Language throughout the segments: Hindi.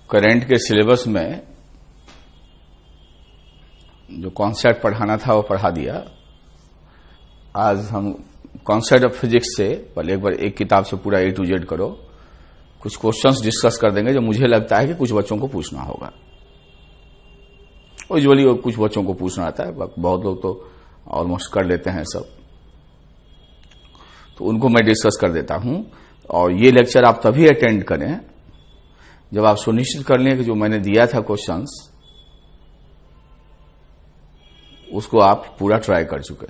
करंट के सिलेबस में जो कॉन्सेप्ट पढ़ाना था वो पढ़ा दिया। आज हम कॉन्सेप्ट ऑफ फिजिक्स से पहले एक बार एक किताब से पूरा A to Z करो, कुछ क्वेश्चंस डिस्कस कर देंगे जो मुझे लगता है कि कुछ बच्चों को पूछना होगा। यूजुअली कुछ बच्चों को पूछना आता है, बहुत लोग तो ऑलमोस्ट कर लेते हैं सब, तो उनको मैं डिस्कस कर देता हूं। और ये लेक्चर आप तभी अटेंड करें जब आप सुनिश्चित कर लें कि जो मैंने दिया था क्वेश्चंस उसको आप पूरा ट्राई कर चुके।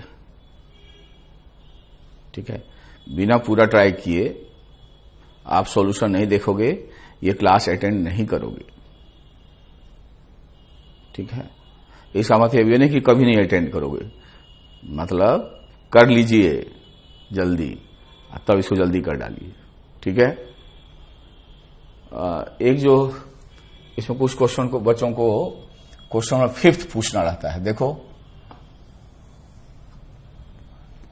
ठीक है, बिना पूरा ट्राई किए आप सॉल्यूशन नहीं देखोगे, ये क्लास अटेंड नहीं करोगे। ठीक है, इसका मतलब ये नहीं कि कभी नहीं अटेंड करोगे, मतलब कर लीजिए जल्दी, तब इसको जल्दी कर डालिए। ठीक है, एक जो इसमें कुछ क्वेश्चन को बच्चों को क्वेश्चन नंबर 5 पूछना रहता है। देखो,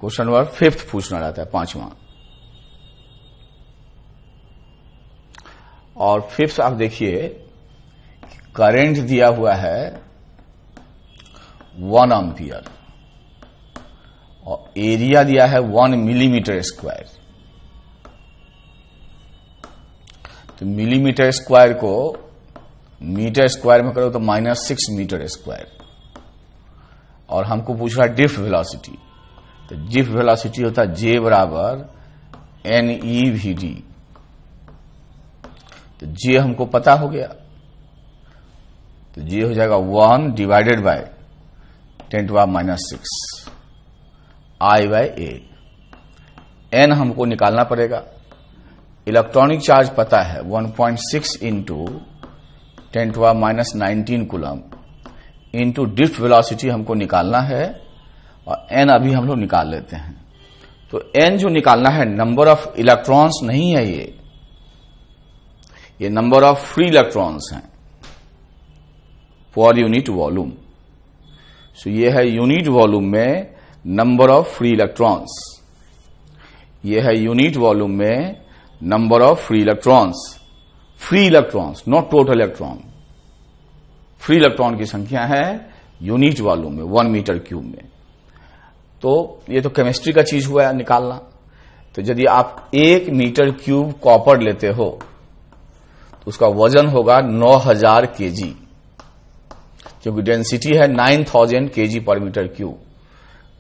क्वेश्चन नंबर 5 पूछना रहता है, 5वां। और 5th आप देखिए, करंट दिया हुआ है 1 एम्पियर और एरिया दिया है 1 मिलीमीटर स्क्वायर। तो मिलीमीटर स्क्वायर को मीटर स्क्वायर में करो तो -6 मीटर स्क्वायर। और हमको पूछ रहा है ड्रिफ्ट वेलोसिटी, तो ड्रिफ्ट वेलोसिटी होता है J बराबर NeVd। तो J हमको पता हो गया, तो J हो जाएगा 1 डिवाइडेड बाय 10⁻⁻⁶ I/A। N हमको निकालना पड़ेगा। इलेक्ट्रॉनिक चार्ज पता है 1.6 into 10⁻⁻19 coulomb into drift velocity हमको निकालना है, और N अभी हम लोग निकाल लेते हैं। तो N जो निकालना है नंबर ऑफ इलेक्ट्रॉन्स नहीं है, ये नंबर ऑफ फ्री इलेक्ट्रॉन्स हैं पर यूनिट वॉल्यूम। सो ये है यूनिट वॉल्यूम में नंबर ऑफ फ्री इलेक्ट्रॉन्स, ये है यूनिट वॉल्यूम में number of free electrons. Free electrons, not total electron. Free electron की संख्या है यूनिट वॉल्यूम में 1 मीटर क्यूब में। तो ये तो केमिस्ट्री का चीज हुआ है निकालना। तो यदि आप 1 मीटर क्यूब कॉपर लेते हो तो उसका वजन होगा 9000 केजी, क्योंकि डेंसिटी है 9000 केजी पर मीटर क्यूब।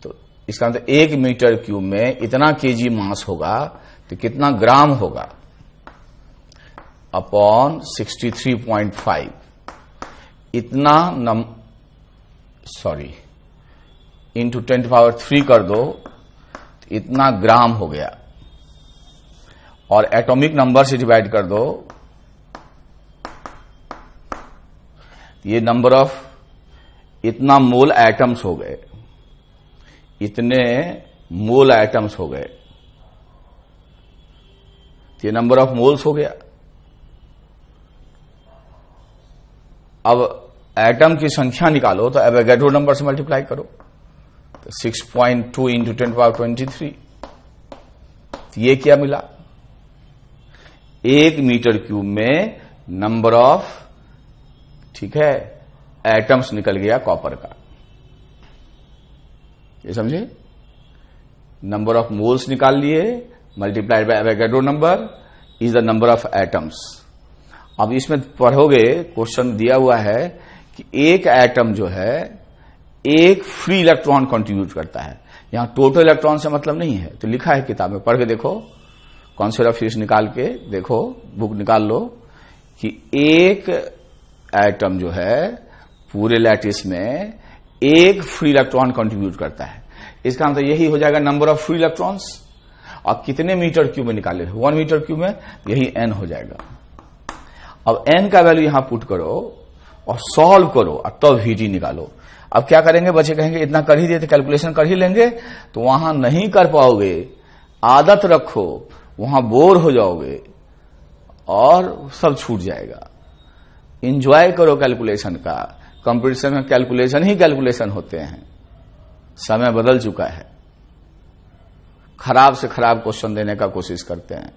तो इसका मतलब 1 मीटर क्यूब में इतना केजी मास होगा, तो कितना ग्राम होगा अपॉन 63.5 इतना इंटू 10⁻³ कर दो, तो इतना ग्राम हो गया। और एटॉमिक नंबर से डिवाइड कर दो, ये नंबर ऑफ इतना मोल एटम्स हो गए, इतने मोल एटम्स हो गए, ये नंबर ऑफ मोल्स हो गया। अब एटम की संख्या निकालो तो एवोगैड्रो नंबर से मल्टीप्लाई करो, तो 6.2 इंटू 10⁻23। ये क्या मिला? 1 मीटर क्यूब में नंबर ऑफ, ठीक है, एटम्स निकल गया कॉपर का। ये समझे? नंबर ऑफ मोल्स निकाल लिए, multiplied by Avogadro number is the number of atoms. अब इसमें पढ़ोगे, क्वेश्चन दिया हुआ है कि एक एटम जो है एक फ्री इलेक्ट्रॉन कंट्रीब्यूट करता है। यहां टोटल इलेक्ट्रॉन से मतलब नहीं है, तो लिखा है किताब में, पढ़ के देखो, कॉन्सेप्ट ऑफ फिजिक्स निकाल के देखो, बुक निकाल लो, कि एक एटम जो है पूरे लैटिस में एक फ्री इलेक्ट्रॉन कंट्रीब्यूट करता है। इसका मतलब यही हो जाएगा नंबर ऑफ फ्री इलेक्ट्रॉन्स। और कितने मीटर क्यूब में निकाले? 1 मीटर क्यूब में, यही N हो जाएगा। अब N का वैल्यू यहां पुट करो और सॉल्व करो, और तब Vd निकालो। अब क्या करेंगे? बच्चे कहेंगे इतना कर ही देते, कैलकुलेशन कर ही लेंगे, तो वहां नहीं कर पाओगे। आदत रखो, वहां बोर हो जाओगे और सब छूट जाएगा। एंजॉय करो कैलकुलेशन का। कंपटीशन में कैलकुलेशन ही कैलकुलेशन होते हैं। समय बदल चुका है, खराब से खराब क्वेश्चन देने का कोशिश करते हैं।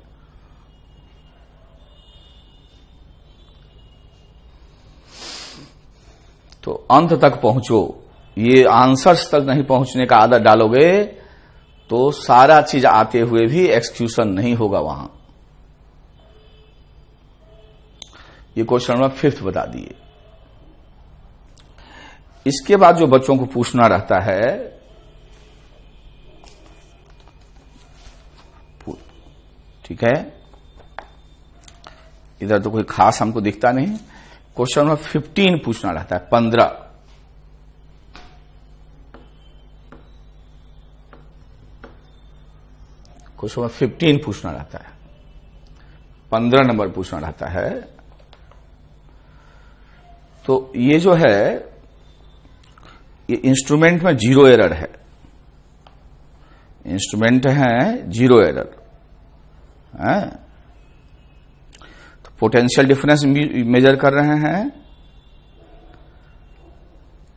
तो अंत तक पहुंचो, ये आंसर्स तक नहीं पहुंचने का आदत डालोगे तो सारा चीज आते हुए भी एक्सक्यूशन नहीं होगा वहां। ये क्वेश्चन नंबर 5 बता दिए। इसके बाद जो बच्चों को पूछना रहता है, ठीक है, इधर तो कोई खास हमको दिखता नहीं। क्वेश्चन नंबर 15 पूछना रहता है, 15। क्वेश्चन नंबर 15 पूछना रहता है, 15 नंबर पूछना रहता है। तो ये जो है, ये इंस्ट्रूमेंट में जीरो एरर है, इंस्ट्रूमेंट है जीरो एरर है। तो पोटेंशियल डिफरेंस मेजर कर रहे हैं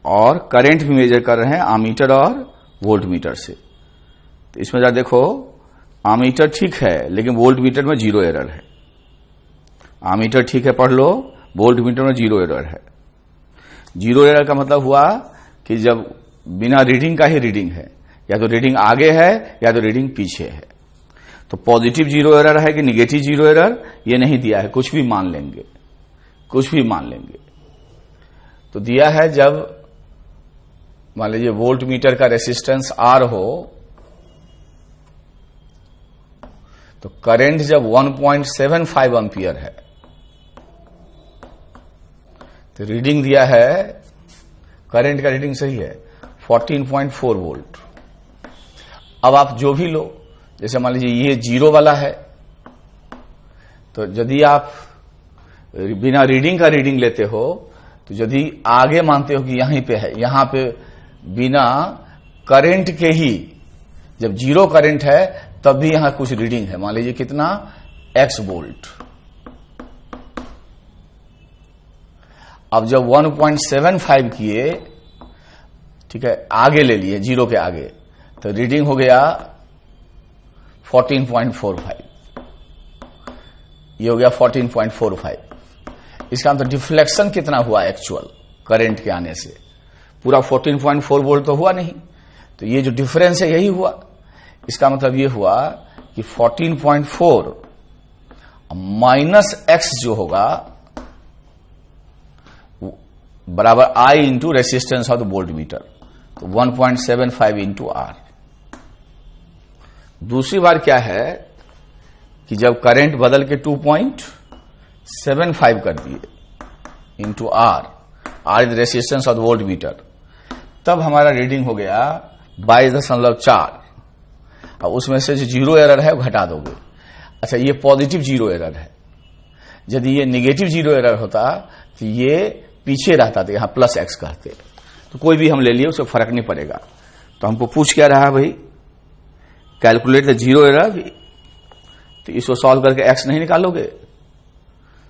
और करंट भी मेजर कर रहे हैं आमीटर और वोल्ट मीटर से। तो इसमें जरा देखो, आमीटर ठीक है लेकिन वोल्ट मीटर में जीरो एरर है। आमीटर ठीक है, पढ़ लो, वोल्ट मीटर में जीरो एरर है। जीरो एरर का मतलब हुआ कि जब बिना रीडिंग का ही रीडिंग है, या तो रीडिंग आगे है या तो रीडिंग पीछे है। तो पॉजिटिव जीरो एरर है कि निगेटिव जीरो एरर, ये नहीं दिया है, कुछ भी मान लेंगे, कुछ भी मान लेंगे। तो दिया है जब मान लीजिए वोल्ट मीटर का रेसिस्टेंस आर हो, तो करंट जब 1.75 एम्पियर है, तो रीडिंग दिया है, करंट का रीडिंग सही है 14.4 वोल्ट। अब आप जो भी लो, जैसे मान लीजिए ये जीरो वाला है, तो यदि आप बिना रीडिंग का रीडिंग लेते हो, तो यदि आगे मानते हो कि यहीं पे है, यहां पे बिना करंट के ही, जब जीरो करंट है तब भी यहां कुछ रीडिंग है, मान लीजिए कितना, x वोल्ट। अब जब 1.75 किए, ठीक है, आगे ले लिए जीरो के आगे, तो रीडिंग हो गया 14.45, ये हो गया 14.45। इसका मतलब डिफ्लेक्शन कितना हुआ एक्चुअल करंट के आने से, पूरा 14.4 वोल्ट तो हुआ नहीं, तो ये जो डिफरेंस है यही हुआ। इसका मतलब ये हुआ कि 14.4 माइनस एक्स जो होगा बराबर I into resistance of the volt meter, तो 1.75 इंटू आर। दूसरी बार क्या है कि जब करंट बदल के 2.75 कर दिए into R, R is resistance of the volt metre, तब हमारा रीडिंग हो गया 22.4। अब उसमें से जो जीरो एरर है वो घटा दोगे। अच्छा, ये पॉजिटिव जीरो एरर है, यदि ये निगेटिव जीरो एरर होता तो ये पीछे रहता था, यहां प्लस एक्स कहते, तो कोई भी हम ले लिए उससे फर्क नहीं पड़ेगा। तो हमको पूछ क्या रहा भाई, कैलकुलेट द जीरो एरर, तो इसको सॉल्व करके एक्स नहीं निकालोगे,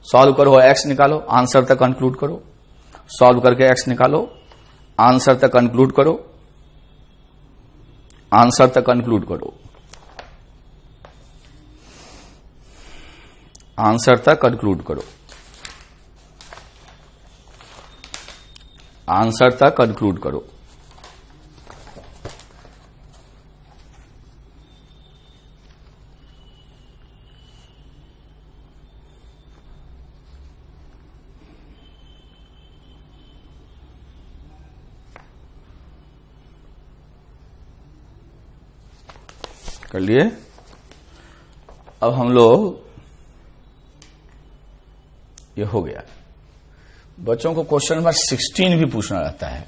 सॉल्व करो एक्स निकालो, आंसर तक कंक्लूड करो, सॉल्व करके एक्स निकालो, आंसर तक कंक्लूड करो, आंसर तक कंक्लूड करो, आंसर तक कंक्लूड करो, आंसर तक कंक्लूड करो। कर लिए। अब हम लोग, ये हो गया। बच्चों को क्वेश्चन नंबर 16 भी पूछना रहता है।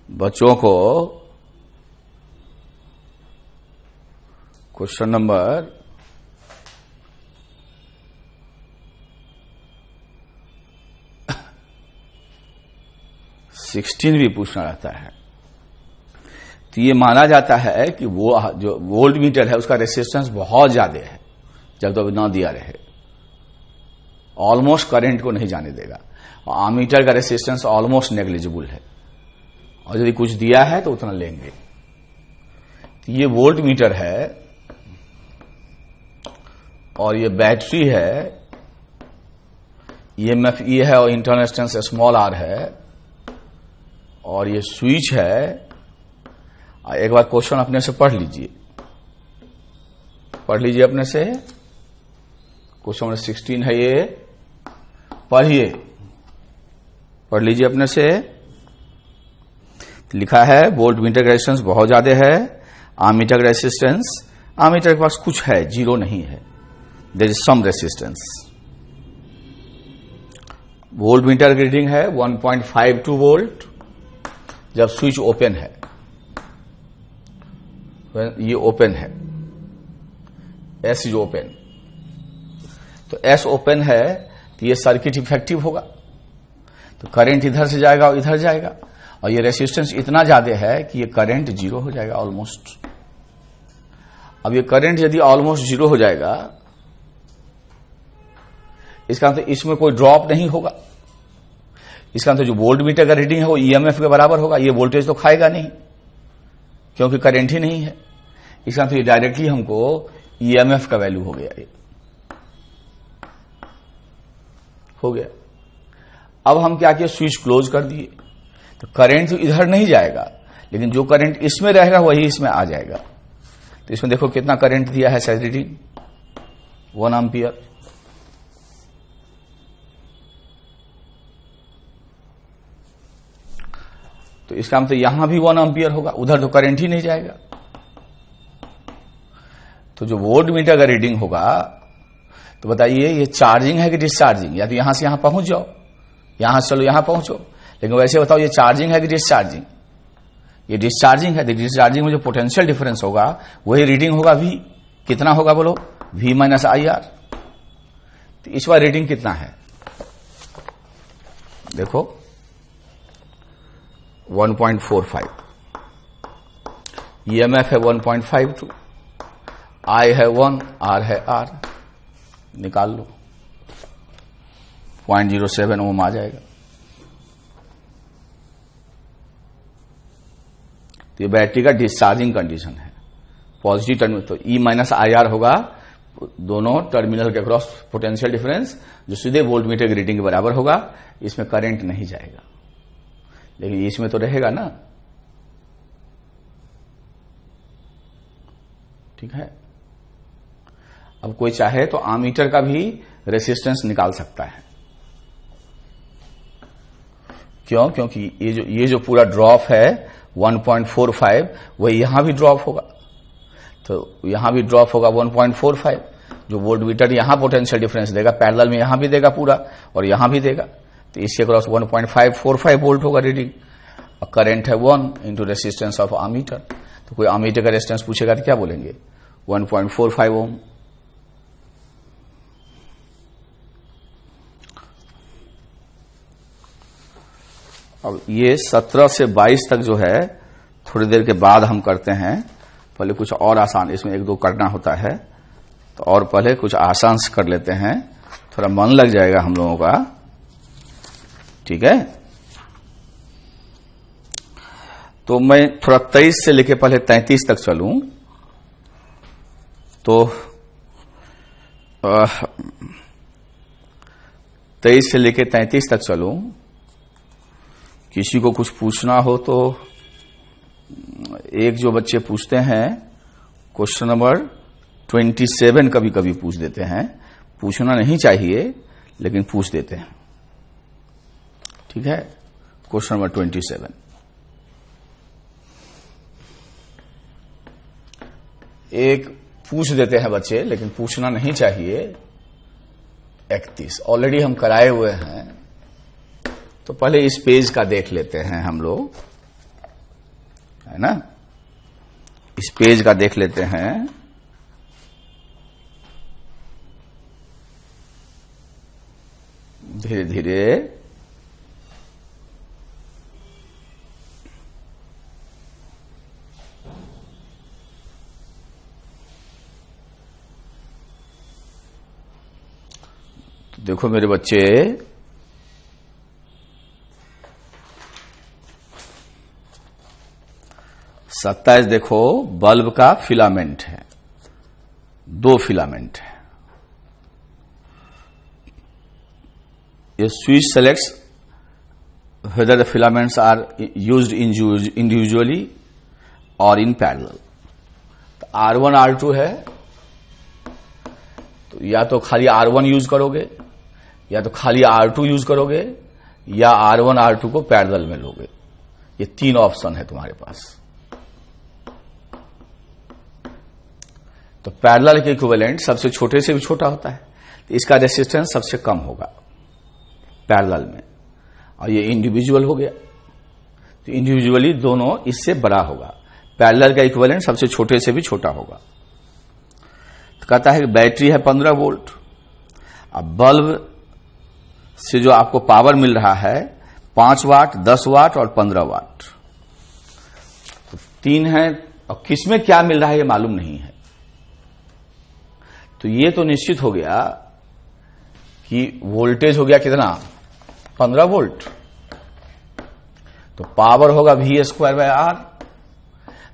बच्चों को क्वेश्चन नंबर 16 भी पूछना रहता है। तो ये माना जाता है कि वो जो वोल्ट मीटर है उसका रेसिस्टेंस बहुत ज्यादा है, जब तक ना दिया रहे, ऑलमोस्ट करंट को नहीं जाने देगा, और आमीटर का रेसिस्टेंस ऑलमोस्ट नेग्लिजिबल है, और यदि कुछ दिया है तो उतना लेंगे। तो ये वोल्ट मीटर है, और ये बैटरी है, ईएमएफ ई है और इंटरनल रेजिस्टेंस स्मॉल आर है, और ये स्विच है। एक बार क्वेश्चन अपने से पढ़ लीजिए, अपने से। क्वेश्चन नंबर 16 है ये, पढ़ लीजिए अपने से। लिखा है वोल्ट मीटर का रेजिस्टेंस बहुत ज्यादा है, आमीटर का रेजिस्टेंस, आमीटर के पास कुछ है, जीरो नहीं है, there is some resistance. Volt metre की रीडिंग है 1.52 वोल्ट जब स्विच ओपन है, ये ओपन है, एस इज ओपन। तो एस ओपन है तो ये सर्किट इफेक्टिव होगा, तो करंट इधर से जाएगा और इधर जाएगा, और ये रेजिस्टेंस इतना ज्यादा है कि ये करंट जीरो हो जाएगा ऑलमोस्ट। अब ये करंट यदि ऑलमोस्ट जीरो हो जाएगा, इसका मतलब इसमें कोई ड्रॉप नहीं होगा। इसका मतलब जो वोल्ट मीटर का रीडिंग है वो ईएमएफ के बराबर होगा, ये वोल्टेज तो खाएगा नहीं क्योंकि करंट ही नहीं है। इसका मतलब ये डायरेक्टली हमको ईएमएफ का वैल्यू हो गया, ये हो गया। अब हम क्या किए, स्विच क्लोज कर दिए, तो करंट तो इधर नहीं जाएगा, लेकिन जो करंट इसमें रहेगा वही इसमें आ जाएगा। तो इसमें देखो कितना करंट दिया है, साइज रीडिंग 1 एम्पियर। तो इसका मतलब यहां भी 1 एम्पियर होगा, उधर तो करंट ही नहीं जाएगा। तो जो वोल्ट मीटर का रीडिंग होगा, तो बताइए ये चार्जिंग है कि डिस्चार्जिंग? या तो यहां से यहां पहुंच जाओ, यहां से चलो यहां पहुंचो, लेकिन वैसे बताओ ये चार्जिंग है कि डिस्चार्जिंग? ये डिस्चार्जिंग है। डिस्चार्जिंग में जो पोटेंशियल डिफरेंस होगा वही रीडिंग होगा V। कितना होगा बोलो? V minus IR। तो इस बार रीडिंग कितना है देखो, 1.45, ईएमएफ है 1.52, I है 1, R है R, निकाल लो, 0.07 ओम आ जाएगा। तो ये बैटरी का डिस्चार्जिंग कंडीशन है, पॉजिटिव टर्मिनल। तो E माइनस IR होगा दोनों टर्मिनल के क्रॉस पोटेंशियल डिफरेंस, जो सीधे वोल्ट मीटर की रीडिंग के बराबर होगा। इसमें करंट नहीं जाएगा, लेकिन इसमें तो रहेगा ना, ठीक है। अब कोई चाहे तो आमीटर का भी रेसिस्टेंस निकाल सकता है। क्यों? क्योंकि ये जो पूरा ड्रॉप है 1.45, वही यहां भी ड्रॉप होगा। तो यहां भी ड्रॉप होगा 1.45, जो वोल्ट मीटर यहां पोटेंशियल डिफरेंस देगा, पैरेलल में यहां भी देगा पूरा और यहां भी देगा। तो इसके क्रॉस 1.545 वोल्ट होगा रीडिंग, और करंट है 1 इंटू रेसिस्टेंस ऑफ आमीटर। तो कोई आमीटर का रेजिस्टेंस पूछेगा तो क्या बोलेंगे? 1.45 ओम। अब ये 17 से 22 तक जो है थोड़ी देर के बाद हम करते हैं। पहले कुछ और आसान, इसमें 1-2 करना होता है, तो और पहले कुछ आसान से कर लेते हैं, थोड़ा मन लग जाएगा हम लोगों का, ठीक है। तो मैं थोड़ा 23 से लेके पहले 33 तक चलूं, तो 23 से लेके 33 तक चलूं। किसी को कुछ पूछना हो तो एक जो बच्चे पूछते हैं क्वेश्चन नंबर 27 कभी कभी पूछ देते हैं, पूछना नहीं चाहिए लेकिन पूछ देते हैं, ठीक है। क्वेश्चन नंबर 27, एक पूछ देते हैं बच्चे लेकिन पूछना नहीं चाहिए। 31 ऑलरेडी हम कराए हुए हैं, तो पहले इस पेज का देख लेते हैं हम लोग, है ना। इस पेज का देख लेते हैं। धीरे धीरे तो देखो मेरे बच्चे, सत्ताईस देखो बल्ब का फिलामेंट है, 2 फिलामेंट है, ये switch selects whether the filaments are used individually or in parallel. तो R1 R2 है, तो या तो खाली R1 यूज करोगे, या तो खाली R2 यूज करोगे, या R1 R2 को पैरेलल में लोगे। ये तीन ऑप्शन है तुम्हारे पास। तो पैरेलल के इक्विवेलेंट सबसे छोटे से भी छोटा होता है, तो इसका रेसिस्टेंस सबसे कम होगा पैरेलल में, और ये इंडिविजुअल हो गया, तो इंडिविजुअली दोनों इससे बड़ा होगा। पैरेलल का इक्विवेलेंट सबसे छोटे से भी छोटा होगा। तो कहता है कि बैटरी है 15 वोल्ट, अब बल्ब से जो आपको पावर मिल रहा है 5 वाट, 10 वाट और 15 वाट, तो 3 है, और किसमें क्या मिल रहा है ये मालूम नहीं है। तो ये तो निश्चित हो गया कि वोल्टेज हो गया कितना, 15 वोल्ट, तो पावर होगा V²/R।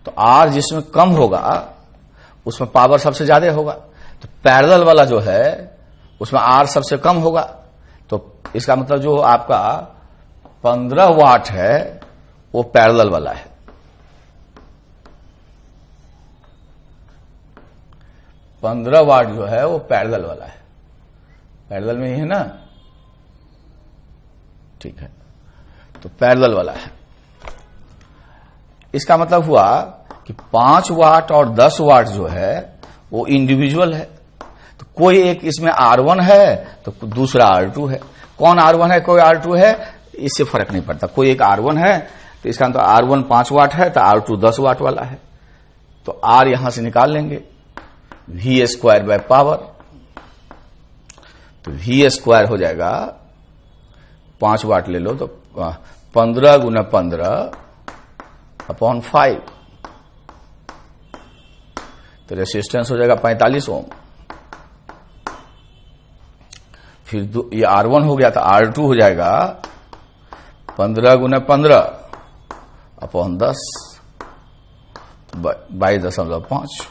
तो R जिसमें कम होगा उसमें पावर सबसे ज्यादा होगा, तो पैरेलल वाला जो है उसमें R सबसे कम होगा। तो इसका मतलब जो आपका 15 वाट है वो पैरेलल वाला है। पंद्रह वाट जो है वो पैरेलल वाला है, पैरेलल में ही है ना, ठीक है, तो पैरेलल वाला है। इसका मतलब हुआ कि 5 वाट और 10 वाट जो है वो इंडिविजुअल है। तो कोई एक इसमें R1 है तो दूसरा R2 है। कौन R1 है, कोई R2 है, इससे फर्क नहीं पड़ता। कोई एक R1 है तो इसका मतलब R1 5 वाट है तो R2 10 वाट वाला है। तो R यहां से निकाल लेंगे, V²/पावर, तो V² हो जाएगा 5 वाट ले लो तो 15 × 15/5, तो रेसिस्टेंस हो जाएगा 45 ओम। फिर ये R1 हो गया तो R2 हो जाएगा 15 × 15/10 22.5।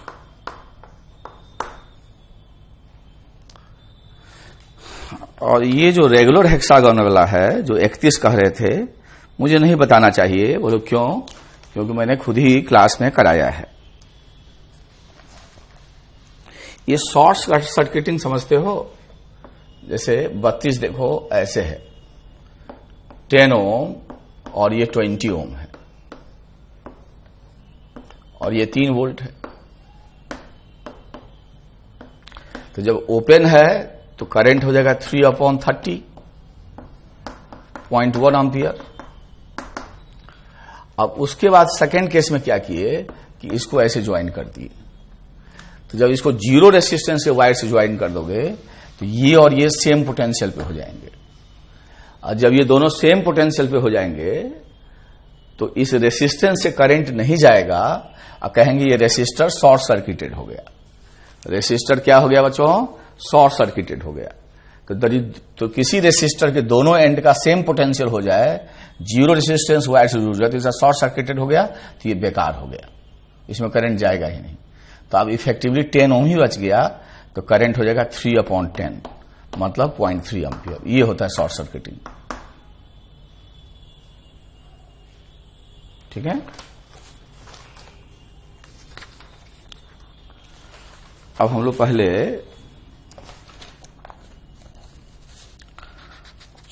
और ये जो रेगुलर हेक्सागन वाला है जो 31 कह रहे थे, मुझे नहीं बताना चाहिए। बोलो क्यों? क्योंकि मैंने खुद ही क्लास में कराया है। ये शॉर्ट सर्किटिंग समझते हो? जैसे 32 देखो ऐसे है, 10 ओम और ये 20 ओम है, और ये 3 वोल्ट है। तो जब ओपन है तो करंट हो जाएगा 3/30, 0.1 एम्पियर। अब उसके बाद सेकेंड केस में क्या किए कि इसको ऐसे ज्वाइन कर दिए। तो जब इसको 0 रेसिस्टेंस के वायर से ज्वाइन कर दोगे तो ये और ये सेम पोटेंशियल पे हो जाएंगे, और जब ये दोनों सेम पोटेंशियल पे हो जाएंगे तो इस रेसिस्टेंस से करंट नहीं जाएगा, और कहेंगे ये रेसिस्टर शॉर्ट सर्किटेड हो गया। रेसिस्टर क्या हो गया बच्चों? शॉर्ट सर्किटेड हो गया। तो किसी रेसिस्टर के दोनों एंड का सेम पोटेंशियल हो जाए, 0 रेसिस्टेंस वायर से जुड़ जाए, तो इसका शॉर्ट सर्किटेड हो गया, तो ये बेकार हो गया, इसमें करंट जाएगा ही नहीं। तो अब इफेक्टिवली 10 ओम ही बच गया, तो करंट हो जाएगा 3/10, मतलब 0.3 एम्पियर। ये होता है शॉर्ट सर्किटिंग। ठीक है। अब हम लोग पहले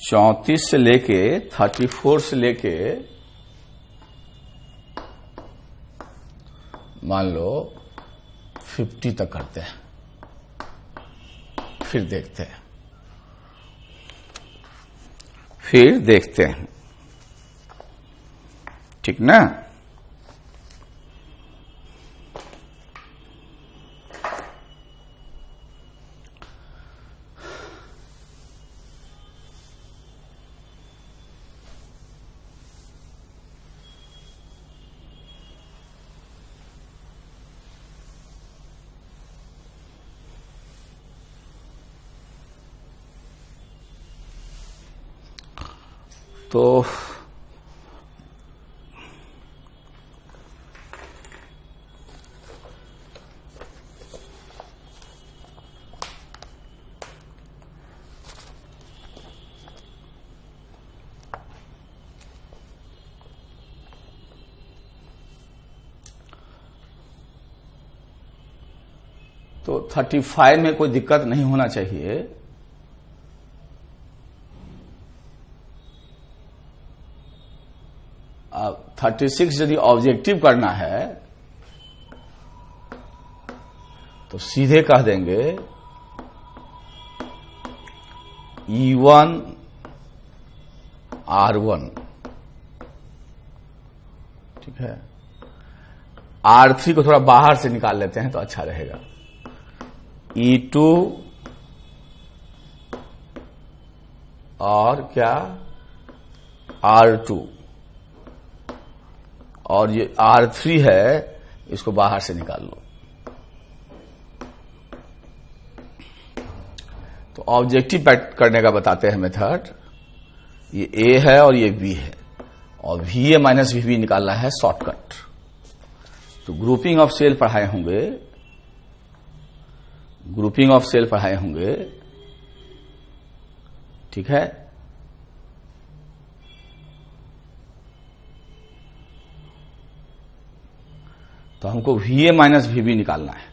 34 से लेके 34 से लेके मान लो 50 तक करते हैं, फिर देखते हैं। ठीक ना? तो तो 35 में कोई दिक्कत नहीं होना चाहिए। अब 36 यदि ऑब्जेक्टिव करना है तो सीधे कह देंगे E1 R1, ठीक है। R3 को थोड़ा बाहर से निकाल लेते हैं तो अच्छा रहेगा। E2 और क्या R2, और ये R3 है, इसको बाहर से निकाल लो। तो ऑब्जेक्टिव करने का बताते हैं मेथड। ये A है और ये B है, और VA माइनस VB निकालना है शॉर्टकट। तो ग्रुपिंग ऑफ सेल पढ़ाए होंगे, ग्रुपिंग ऑफ सेल पढ़ाए होंगे, ठीक है। तो हमको VA माइनस VB निकालना है।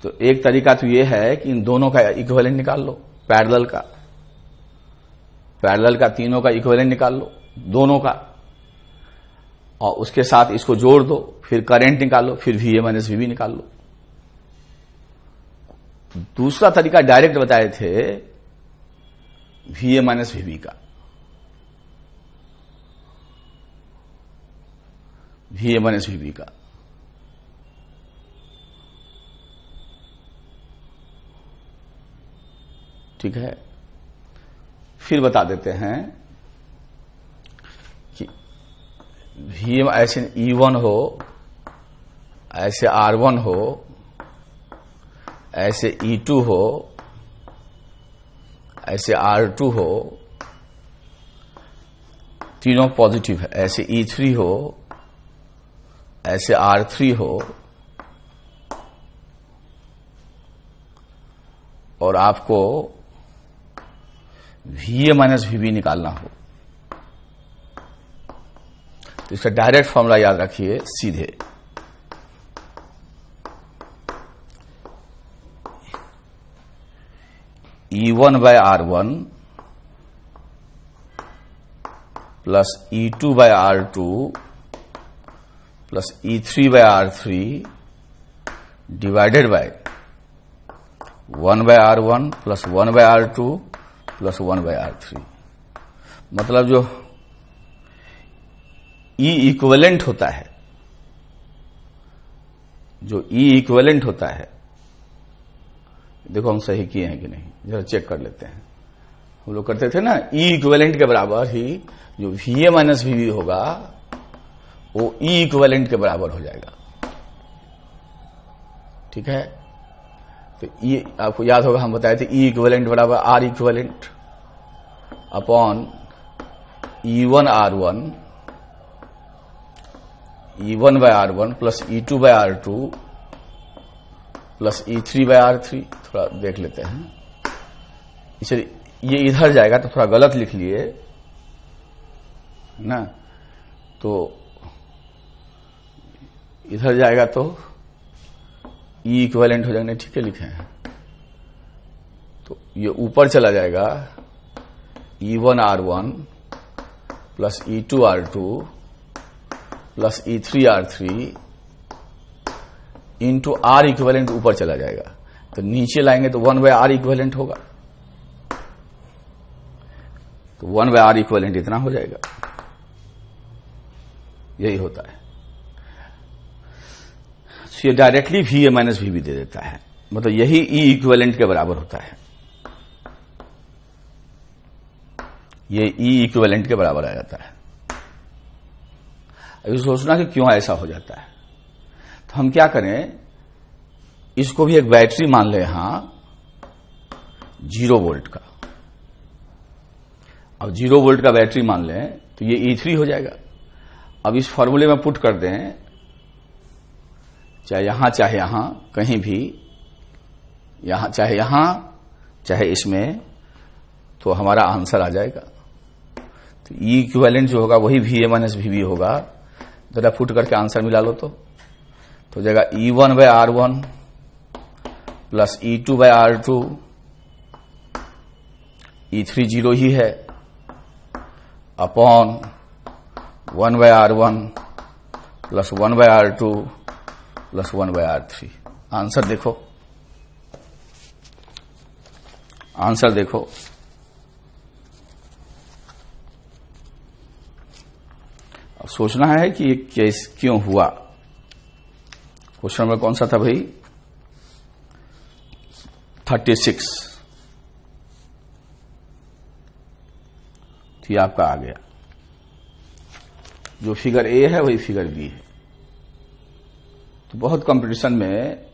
तो एक तरीका तो ये है कि इन दोनों का इक्विवेलेंट निकाल लो, पैरेलल का तीनों का इक्विवेलेंट निकाल लो, दोनों का, और उसके साथ इसको जोड़ दो, फिर करंट निकालो, फिर VA माइनस VB निकाल लो। दूसरा तरीका डायरेक्ट बताए थे VA माइनस VB का, VA माइनस VB का। ठीक है, फिर बता देते हैं कि VM ऐसे E1 हो, ऐसे R1 हो, ऐसे E2 हो, ऐसे R2 हो, तीनों पॉजिटिव है। ऐसे E3 हो, ऐसे R3 हो, और आपको VA माइनस VB निकालना हो तो इसका डायरेक्ट फॉर्मूला याद रखिए सीधे। E1 by R1 plus E2 by R2 plus E3 by R3 divided by 1 by R1 plus 1 by R2 plus 1 by R3। मतलब जो E इक्विवेलेंट होता है, जो E इक्विवेलेंट होता है, देखो हम सही किए हैं कि नहीं, जरा चेक कर लेते हैं। हम लोग करते थे ना, E इक्विवेलेंट के बराबर ही जो VA माइनस VB होगा वो E इक्विवेलेंट के बराबर हो जाएगा, ठीक है। तो ये आपको याद होगा, हम बताए थे E इक्विवेलेंट बराबर R equivalent upon E1 R1, E1 by R1 plus E2 by R2 plus E3 by R3। थोड़ा देख लेते हैं, चलिए ये इधर जाएगा तो थोड़ा गलत लिख लिए ना, तो इधर जाएगा तो E इक्विवेलेंट हो जाएंगे, ठीक है लिखे हैं। तो ये ऊपर चला जाएगा E1 R1 plus E2 R2 plus E3 R3 into R equivalent ऊपर चला जाएगा, तो नीचे लाएंगे तो 1 बाय R इक्विवेलेंट होगा। तो 1 बाय R इक्विवेलेंट इतना हो जाएगा, यही होता है। ये डायरेक्टली VA माइनस VB दे देता है, मतलब यही E इक्विवेलेंट के बराबर होता है, ये E इक्विवेलेंट के बराबर आ जाता है। अभी सोचना कि क्यों ऐसा हो जाता है, तो हम क्या करें, इसको भी एक बैटरी मान ले यहां 0 वोल्ट का। अब 0 वोल्ट का बैटरी मान लें तो ये E3 हो जाएगा। अब इस फॉर्मूले में पुट कर दें, चाहे यहां कहीं भी, यहां चाहे इसमें, तो हमारा आंसर आ जाएगा। तो E इक्विवेलेंट जो होगा वही VA माइनस VB होगा। जरा पुट करके आंसर मिला लो तो तो हो जाएगा E1/R1 प्लस E2/R2, E3 0 ही है, upon 1/R1 plus 1/R2 plus 1/R3। Answer देखो, आंसर देखो। अब सोचना है कि ये केस क्यों हुआ। क्वेश्चन नंबर कौन सा था भाई? 36। तो ये आपका आ गया। जो फिगर ए है वही फिगर बी है। तो बहुत कंपटीशन में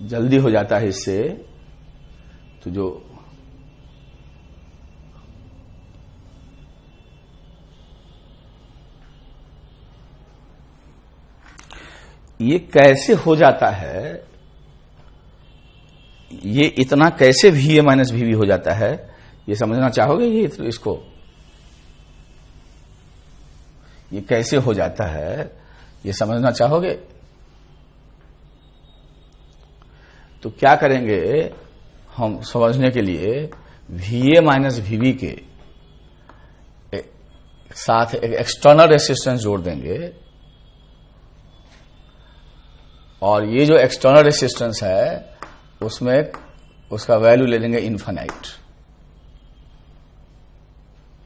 जल्दी हो जाता है इससे। तो जो ये कैसे हो जाता है, ये इतना कैसे VA माइनस VB हो जाता है, ये समझना चाहोगे? ये इसको ये कैसे हो जाता है ये समझना चाहोगे? तो क्या करेंगे हम समझने के लिए, VA माइनस VB के साथ एक एक्सटर्नल रेसिस्टेंस जोड़ देंगे, और ये जो एक्सटर्नल रेसिस्टेंस है उसमें उसका वैल्यू ले लेंगे इनफाइनाइट,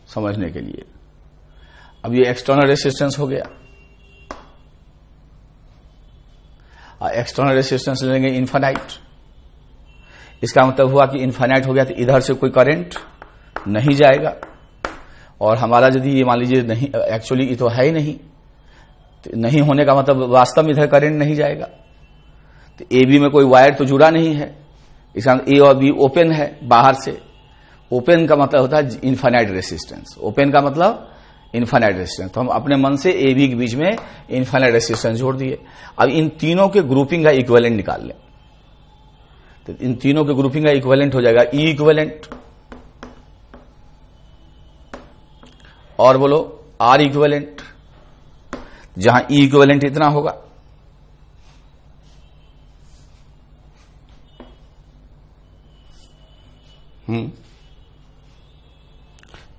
समझने के लिए। अब ये एक्सटर्नल रेसिस्टेंस हो गया, और एक्सटर्नल रेसिस्टेंस ले लेंगे इनफाइनाइट। इसका मतलब हुआ कि इनफाइनाइट हो गया तो इधर से कोई करंट नहीं जाएगा, और हमारा यदि ये मान लीजिए नहीं, एक्चुअली ये तो है ही नहीं, तो नहीं होने का मतलब वास्तव में इधर करंट नहीं जाएगा। तो ए बी में कोई वायर तो जुड़ा नहीं है, इसका ए और बी ओपन है बाहर से। ओपन का मतलब होता है इनफाइनाइट रेसिस्टेंस, ओपन का मतलब इनफाइनाइट रेसिस्टेंस। तो हम अपने मन से ए बी के बीच में इनफाइनाइट रेसिस्टेंस जोड़ दिए। अब इन तीनों के ग्रुपिंग का इक्विवेलेंट निकाल लें, तो इन तीनों के ग्रुपिंग का इक्विवेलेंट हो जाएगा ई इक्विवेलेंट, और बोलो आर इक्विवेलेंट, जहां ई इक्विवेलेंट इतना होगा।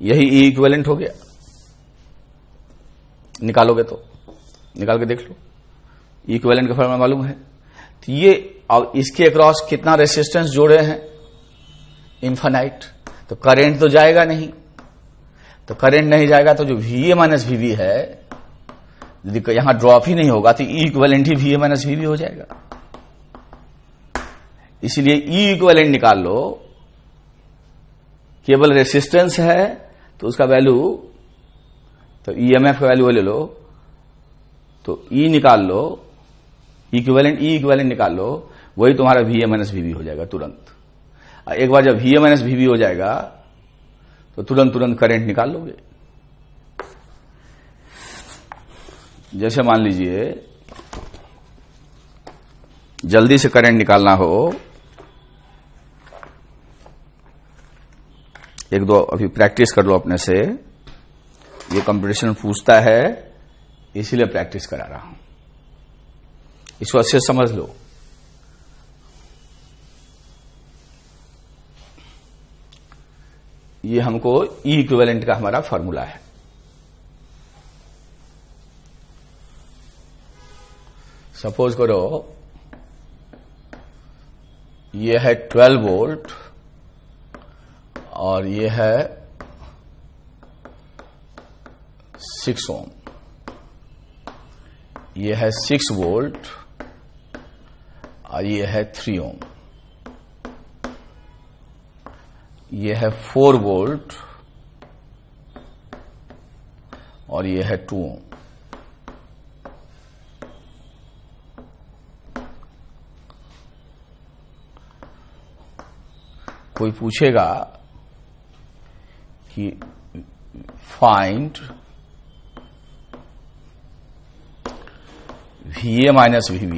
यही ई इक्विवेलेंट हो गया। निकालोगे तो निकाल के देख लो, इक्विवेलेंट का फॉर्मूला मालूम है। तो ये अब इसके अक्रॉस कितना रेसिस्टेंस जोड़े हैं? इनफाइनाइट। तो करंट तो जाएगा नहीं, तो करंट नहीं जाएगा तो जो VA माइनस VB है, यदि यहां ड्रॉप ही नहीं होगा तो ई इक्विवेलेंट ही VA माइनस VB हो जाएगा। इसलिए ई इक्विवेलेंट निकाल लो। केवल रेसिस्टेंस है तो उसका वैल्यू, तो EMF का वैल्यू ले लो, तो E निकाल लो, इक्विवेलेंट ई इक्विवेलेंट निकाल लो, वही तुम्हारा VA माइनस VB हो जाएगा तुरंत। एक बार जब VA माइनस VB हो जाएगा तो तुरंत करंट निकाल लोगे। जैसे मान लीजिए जल्दी से करंट निकालना हो, एक दो अभी प्रैक्टिस कर लो अपने से। ये कंपटीशन पूछता है इसीलिए प्रैक्टिस करा रहा हूं, इसको अच्छे समझ लो। ये हमको ई इक्विवेलेंट का हमारा फॉर्मूला है। सपोज करो ये है 12 वोल्ट और ये है 6 ओम। ये है 6 वोल्ट और ये है 3 ओम। ये है 4 वोल्ट और ये है 2 ओम। कोई पूछेगा कि find VA minus VB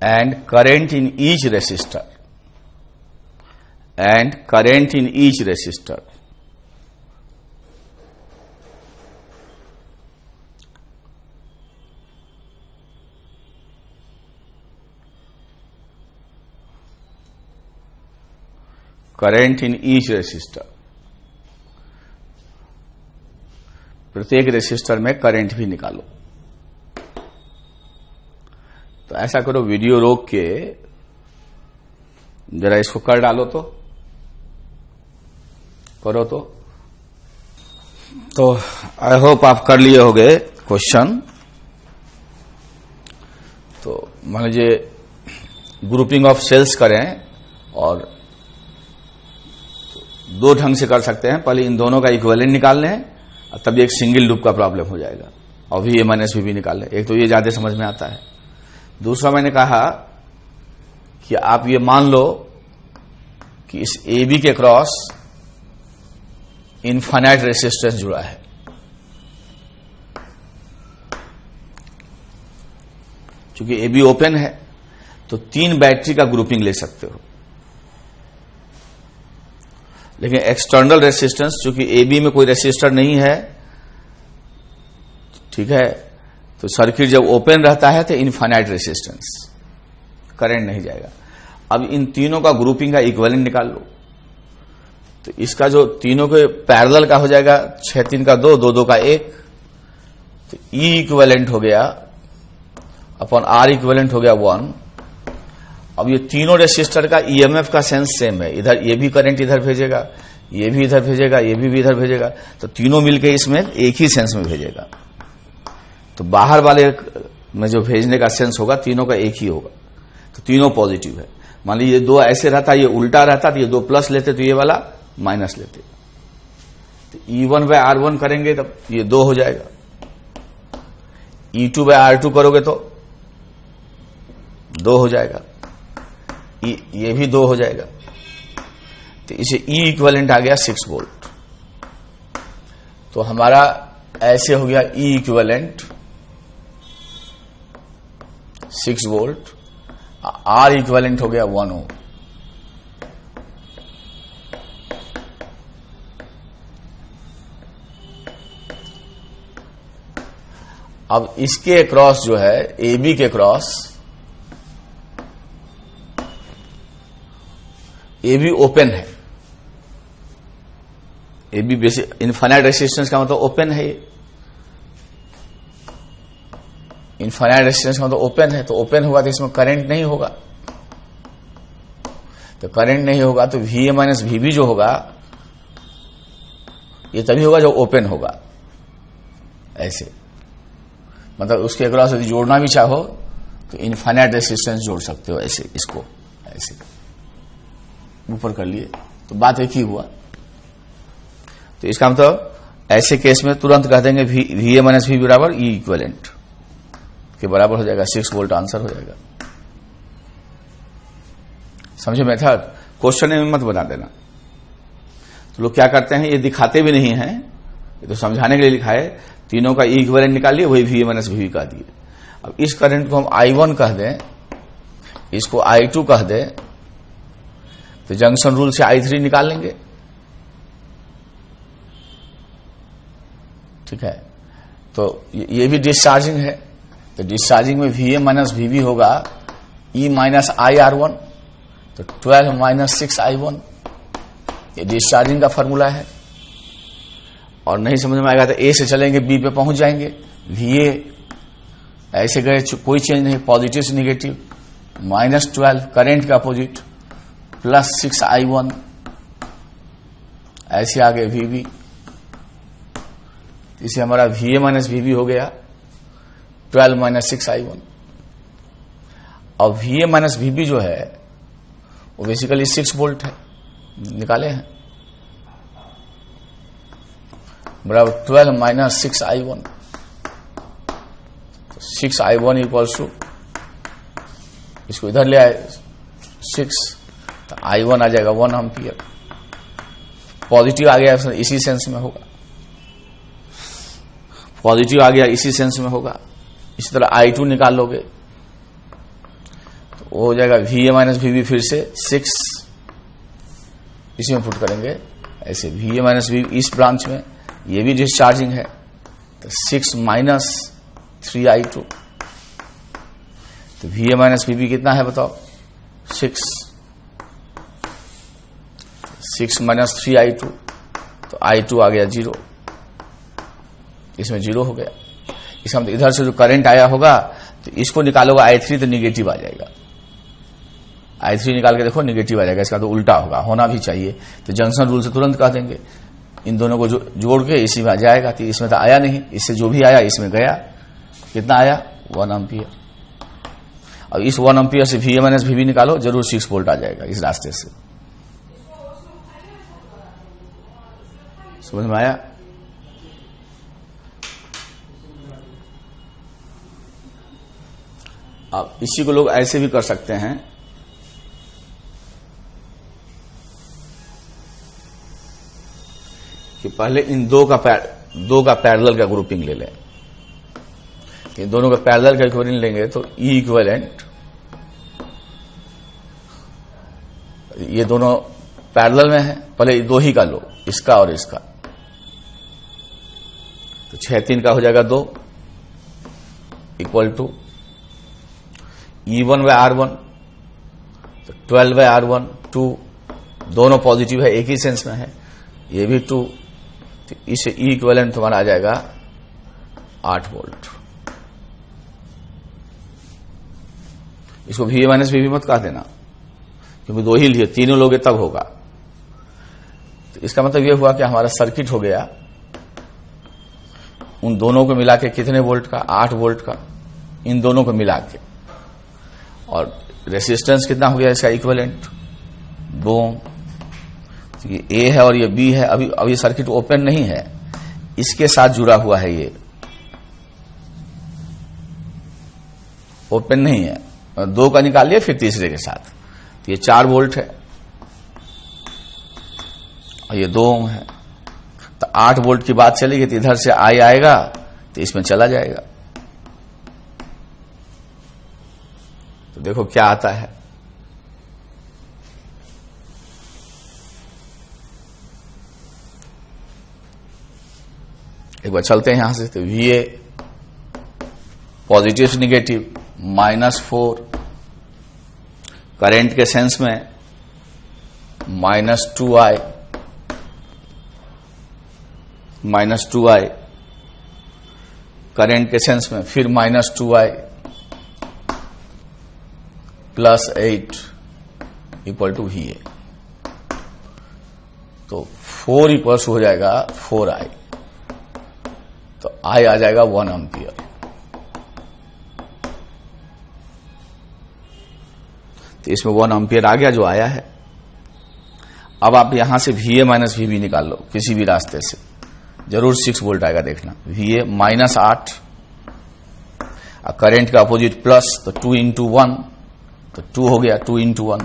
and current in each resistor current in each resistor, प्रत्येक रेसिस्टर में करंट भी निकालो। तो ऐसा करो, वीडियो रोक के जरा इसको कर डालो, तो करो। तो आई होप आप कर लिए होंगे क्वेश्चन। तो मान लीजिए ग्रुपिंग ऑफ सेल्स करें, और दो ढंग से कर सकते हैं। पहले इन दोनों का इक्विवेलेंट निकाल लें, और तब एक सिंगल लूप का प्रॉब्लम हो जाएगा, और भी VA-VB निकाल लें। एक तो ये ज्यादा समझ में आता है। दूसरा मैंने कहा कि आप ये मान लो कि इस AB के क्रॉस इनफाइनाइट रेसिस्टेंस जुड़ा है। क्योंकि AB ओपन है, तो 3 बैटरी का ग्रुपिंग ले सकते हो। लेकिन एक्सटर्नल रेसिस्टेंस, चूंकि AB में कोई रेसिस्टर नहीं है, ठीक है, तो सर्किट जब ओपन रहता है तो इनफाइनाइट रेसिस्टेंस, करंट नहीं जाएगा। अब इन तीनों का ग्रुपिंग का इक्विवेलेंट निकाल लो। तो इसका जो तीनों के पैरेलल का हो जाएगा 6 3 का 2, 2 2 का 1, तो E इक्विवेलेंट हो गया अपॉन R इक्विवेलेंट हो गया 1। अब ये तीनों रेसिस्टर का EMF का सेंस सेम है। इधर ये भी करंट इधर भेजेगा, ये भी इधर भेजेगा, ये भी इधर भेजेगा, तो तीनों मिलके इसमें एक ही सेंस में भेजेगा। तो बाहर वाले में जो भेजने का सेंस होगा तीनों का एक ही होगा, तो तीनों पॉजिटिव है। मान लीजिए 2 ऐसे रहता, ये उल्टा रहता, तो ये 2 प्लस लेते तो ये वाला माइनस लेते। तो E1/R1 करेंगे तब ये 2 हो जाएगा। E2/R2 करोगे तो 2 हो जाएगा, ये भी 2 हो जाएगा। तो इसे E इक्विवेलेंट आ गया 6 वोल्ट। तो हमारा ऐसे हो गया E equivalent 6 volt, R equivalent हो गया 1 ओम। अब इसके क्रॉस जो है AB के क्रॉस, AB ओपन है। AB बेसिक इनफाइनाइट रेसिस्टेंस का मतलब ओपन है। इनफाइनाइट रेसिस्टेंस का मतलब ओपन है, तो ओपन होगा तो इसमें करंट नहीं होगा। तो करंट नहीं होगा तो VA-VB जो होगा ये तभी होगा जब ओपन होगा। ऐसे मतलब उसके अक्रॉस यदि जोड़ना भी चाहो तो इनफाइनाइट रेसिस्टेंस जोड़ सकते हो। ऐसे इसको ऐसे ऊपर कर लिए तो बात एक ही हुआ। तो इसका मतलब ऐसे केस में तुरंत कह देंगे VA-VB बराबर E इक्विवेलेंट के बराबर हो जाएगा। 6 वोल्ट आंसर हो जाएगा। समझे मेथड? क्वेश्चन में मत बना देना। तो लोग क्या करते हैं, ये दिखाते भी नहीं है, ये तो समझाने के लिए लिखा है। तीनों का E इक्विवेलेंट निकालिए, वही VA-VB कह दिए। अब इस करंट को हम I1 कह दें, इसको I2 कह दें, तो जंक्शन रूल से I3 निकाल लेंगे। ठीक है, तो ये भी डिस्चार्जिंग है। तो डिस्चार्जिंग में VA-VB होगा E-IR1, तो 12-6I1। ये डिस्चार्जिंग का फॉर्मूला है। और नहीं समझ में आएगा तो A से चलेंगे B पे पहुंच जाएंगे। VA ऐसे गए, कोई चेंज नहीं, पॉजिटिव से निगेटिव, -12 करंट का अपोजिट, +6I1 ऐसे आगे VB। इसे हमारा VA-VB हो गया 12-6I1। और VA-VB जो है वो बेसिकली 6 वोल्ट है, निकाले हैं, बराबर 12-6I1। तो 6I1 इक्वल्स टू, इसको इधर ले आए 6, तो I1 आ जाएगा 1 एम्पियर। पॉजिटिव आ गया इसी सेंस में होगा, पॉजिटिव आ गया इसी सेंस में होगा। इसी तरह I2 निकाल लोगे तो वो हो जाएगा VA-VB फिर से 6, इसमें पुट करेंगे ऐसे VA-VB इस ब्रांच में, ये भी डिस्चार्जिंग है, तो 6 - 3I2। तो VA-VB कितना है बताओ? 6। 6 माइनस 3i2, तो i2 आ गया 0, इसमें 0 हो गया। इसका मतलब इधर से जो करंट आया होगा तो इसको निकालोगे i3 तो निगेटिव आ जाएगा, i3 निकाल के देखो निगेटिव आ जाएगा, इसका तो उल्टा होगा, होना भी चाहिए। तो जंक्शन रूल से तुरंत कह देंगे, इन दोनों को जोड़ के इसी में आ जाएगा। तो इसमें तो आया नहीं, इससे जो भी आया इसमें गया, कितना आया 1 एम्पियर। अब इस 1 एम्पियर से VA माइनस VB निकालो, जरूर 6 वोल्ट आ जाएगा इस रास्ते से। समझ में आया? अब इसी को लोग ऐसे भी कर सकते हैं कि पहले इन दो का पैरेलल का ग्रुपिंग ले लें। इन दोनों का पैरेलल का इक्विवेलेंट लेंगे तो E इक्विवेलेंट, ये दोनों पैरेलल में है, पहले दो ही का लो, इसका और इसका, तो 6 3 का हो जाएगा 2 equal to E1 by R1, तो 12 बाय R1 2, दोनों पॉजिटिव है, एक ही सेंस में है, ये भी 2, तो इसे E इक्विवेलेंट तुम्हारा आ जाएगा 8 वोल्ट। इसको VA माइनस VB मत कह देना, क्योंकि दो ही लिए, तीनों लोगे तब होगा। तो इसका मतलब यह हुआ कि हमारा सर्किट हो गया उन दोनों को मिला के कितने वोल्ट का, 8 वोल्ट का, इन दोनों को मिला के। और रेसिस्टेंस कितना हो गया इसका इक्विवेलेंट 2 ओम। तो ये A है और ये B है, अभी सर्किट ओपन नहीं है, इसके साथ जुड़ा हुआ है, ये ओपन नहीं है, 2 का निकाल लिया फिर तीसरे के साथ, तो ये 4 वोल्ट है और ये 2 ओम है। तो 8 वोल्ट की बात चलेगी तो इधर से I आएगा तो इसमें चला जाएगा। तो देखो क्या आता है, एक बार चलते हैं यहां से। तो VA पॉजिटिव से निगेटिव -4, करंट के सेंस में -2i, करंट के सेंस में फिर -2i +8 इक्वल टू VA। तो 4 इक्वल्स हो जाएगा 4i, तो I आ जाएगा 1 एम्पियर। तो इसमें 1 एम्पियर आ गया जो आया है। अब आप यहां से VA माइनस VB निकाल लो किसी भी रास्ते से, जरूर 6 वोल्ट आएगा, देखना। VA -8, करंट का अपोजिट प्लस, तो 2 इंटू 1, तो 2 हो गया, 2 इंटू 1,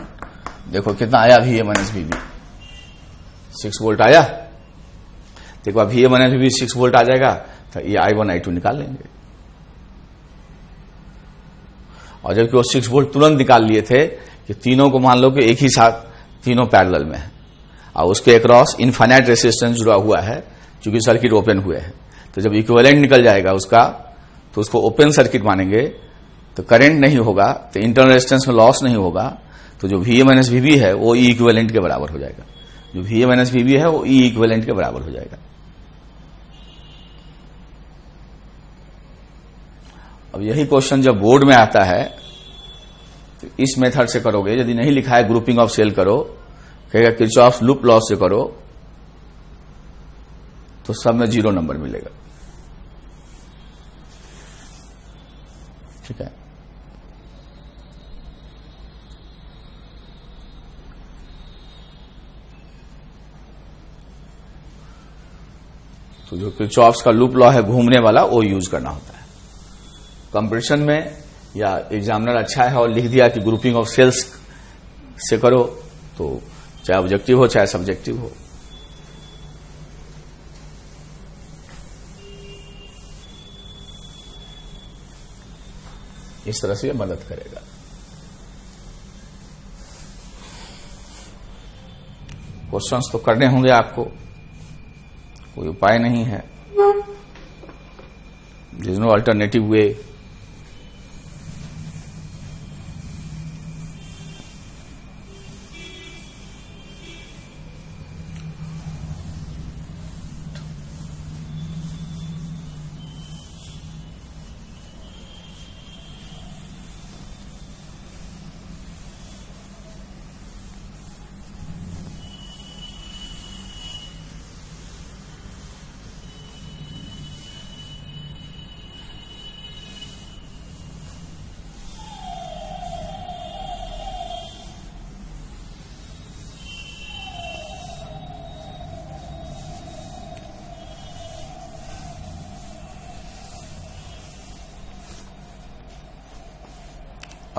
देखो कितना आया VA माइनस VB, 6 वोल्ट आया। देखो अब VA माइनस VB 6 वोल्ट आ जाएगा, तो ये I1 I2 निकाल लेंगे। और जबकि वो 6 वोल्ट तुरंत निकाल लिए थे कि तीनों को मान लो कि एक ही साथ तीनों पैरेलल में है और उसके अक्रॉस इनफाइनाइट रेसिस्टेंस जुड़ा हुआ है, क्योंकि सर्किट ओपन हुए हैं। तो जब इक्विवेलेंट निकल जाएगा उसका, तो उसको ओपन सर्किट मानेंगे, तो करंट नहीं होगा, तो इंटरनल रेजिस्टेंस में लॉस नहीं होगा, तो जो VA माइनस VB है वो E इक्विवेलेंट के बराबर हो जाएगा। जो VA माइनस VB है वो E इक्विवेलेंट के बराबर हो जाएगा। अब यही क्वेश्चन जब बोर्ड में आता है तो इस मेथड से करोगे, यदि नहीं लिखा है ग्रुपिंग ऑफ सेल करो, कहेगा किरचॉफ लूप लॉ से करो, तो सब में 0 नंबर मिलेगा। ठीक है, तो जो किरचॉफ्स का लूप लॉ है घूमने वाला, वो यूज करना होता है। कंपटीशन में या एग्जामिनर अच्छा है और लिख दिया कि ग्रुपिंग ऑफ सेल्स से करो, तो चाहे ऑब्जेक्टिव हो चाहे सब्जेक्टिव हो। इस तरह से ये मदद करेगा। क्वेश्चंस तो करने होंगे आपको, कोई उपाय नहीं है, there is no alternative way.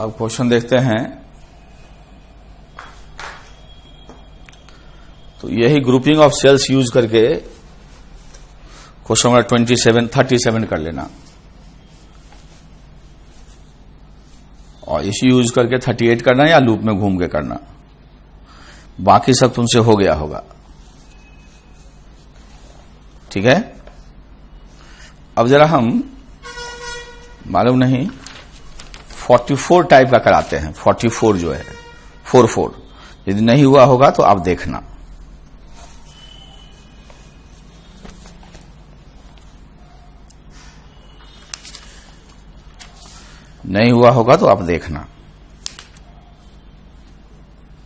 अब क्वेश्चन देखते हैं। तो यही ग्रुपिंग ऑफ सेल्स यूज करके क्वेश्चन नंबर 37 कर लेना, और इसी यूज करके 38 करना या लूप में घूम के करना। बाकी सब तुमसे हो गया होगा, ठीक है। अब जरा हम मालूम नहीं 44 टाइप का कराते हैं। 44 जो है 44, यदि नहीं हुआ होगा तो आप देखना। नहीं हुआ होगा तो आप देखना,